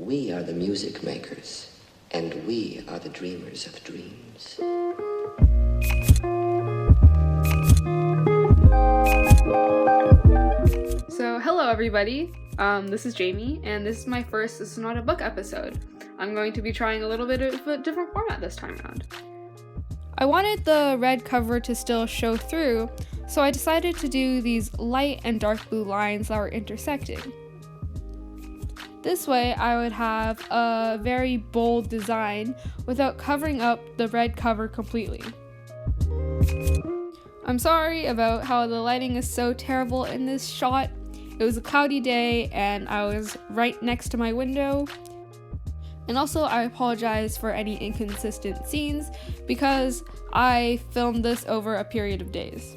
We are the music makers, and we are the dreamers of dreams. So, hello everybody, this is Jamie, and this is my first This Is Not a Book episode. I'm going to be trying a little bit of a different format this time around. I wanted the red cover to still show through, so I decided to do these light and dark blue lines that were intersecting. This way I would have a very bold design without covering up the red cover completely. I'm sorry about how the lighting is so terrible in this shot. It was a cloudy day and I was right next to my window. And also I apologize for any inconsistent scenes because I filmed this over a period of days.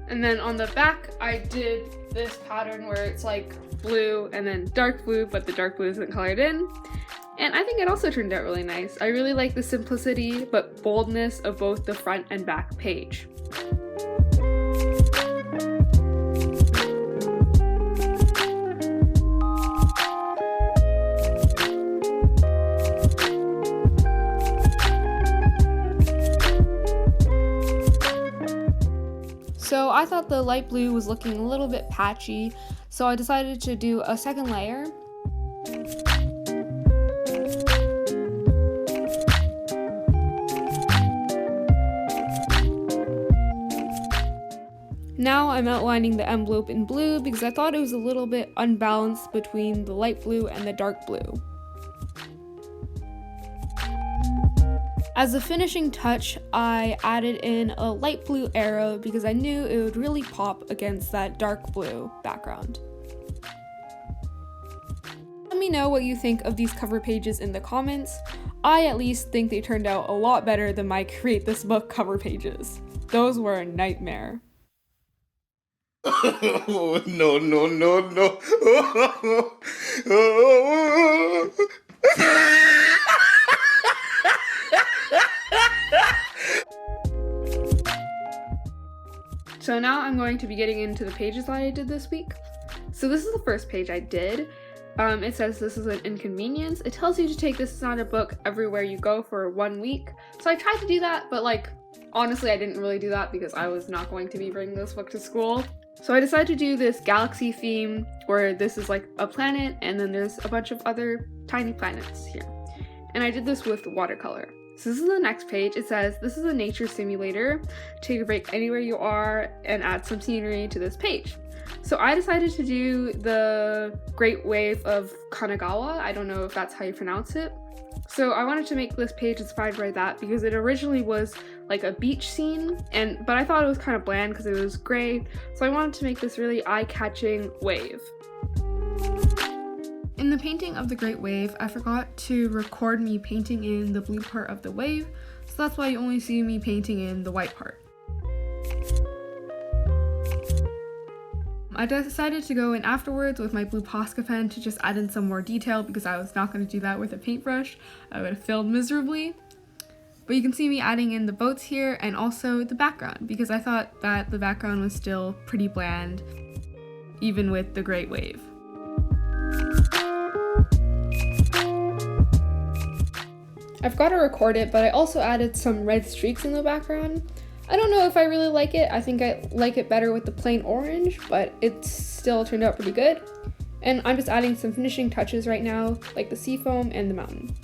And then on the back, I did this pattern where it's like blue and then dark blue, but the dark blue isn't colored in. And I think it also turned out really nice. I really like the simplicity but boldness of both the front and back page. So I thought the light blue was looking a little bit patchy, so I decided to do a second layer. Now I'm outlining the envelope in blue because I thought it was a little bit unbalanced between the light blue and the dark blue. As a finishing touch, I added in a light blue arrow because I knew it would really pop against that dark blue background. Let me know what you think of these cover pages in the comments. I at least think they turned out a lot better than my Create This Book cover pages. Those were a nightmare. Oh, no, no, no, no. So now I'm going to be getting into the pages that I did this week. So this is the first page I did. It says this is an inconvenience. It tells you to take This Is Not a Book everywhere you go for 1 week. So I tried to do that, but honestly I didn't really do that because I was not going to be bringing this book to school. So I decided to do this galaxy theme where this is like a planet and then there's a bunch of other tiny planets here. And I did this with watercolor. So this is the next page. It says, this is a nature simulator. Take a break anywhere you are and add some scenery to this page. So I decided to do the Great Wave of Kanagawa. I don't know if that's how you pronounce it. So I wanted to make this page inspired by that because it originally was like a beach scene, but I thought it was kind of bland because it was gray. So I wanted to make this really eye-catching wave. In the painting of the Great Wave, I forgot to record me painting in the blue part of the wave, so that's why you only see me painting in the white part. I decided to go in afterwards with my blue Posca pen to just add in some more detail because I was not going to do that with a paintbrush. I would have failed miserably. But you can see me adding in the boats here and also the background because I thought that the background was still pretty bland, even with the Great Wave. I've got to record it, but I also added some red streaks in the background. I don't know if I really like it. I think I like it better with the plain orange, but it still turned out pretty good. And I'm just adding some finishing touches right now, like the sea foam and the mountain.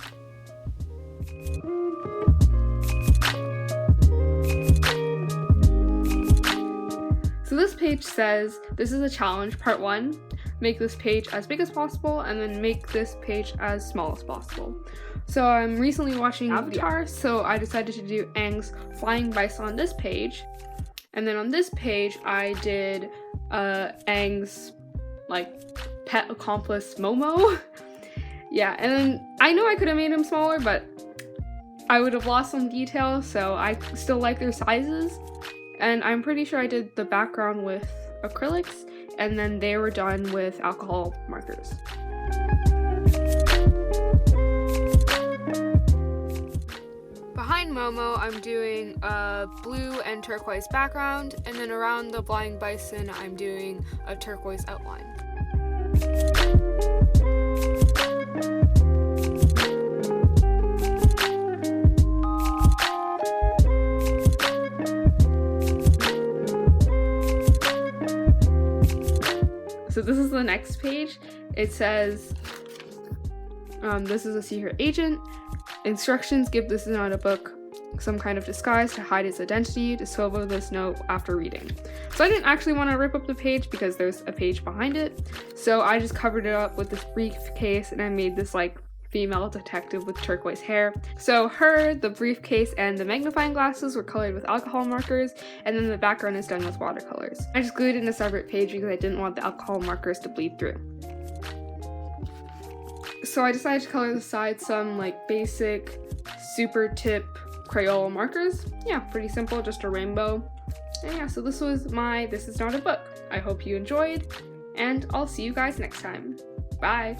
So this page says, this is a challenge, part 1. Make this page as big as possible and then make this page as small as possible. So I'm recently watching Avatar, so I decided to do Aang's flying bison on this page. And then on this page, I did Aang's like pet accomplice Momo. Yeah, and then I know I could have made him smaller, but I would have lost some detail, so I still like their sizes. And I'm pretty sure I did the background with acrylics, and then they were done with alcohol markers. Behind Momo, I'm doing a blue and turquoise background, and then around the blind bison, I'm doing a turquoise outline. So this is the next page. It says, this is a secret agent. Instructions give this not a book some kind of disguise to hide its identity. Discover this note after reading. So I didn't actually want to rip up the page because there's a page behind it. So I just covered it up with this briefcase and I made this like female detective with turquoise hair. So her, the briefcase, and the magnifying glasses were colored with alcohol markers, and then the background is done with watercolors. I just glued it in a separate page because I didn't want the alcohol markers to bleed through. So I decided to color the sides some like basic super tip Crayola markers. Yeah, pretty simple, just a rainbow. And yeah, so this was my This Is Not a Book. I hope you enjoyed, and I'll see you guys next time. Bye!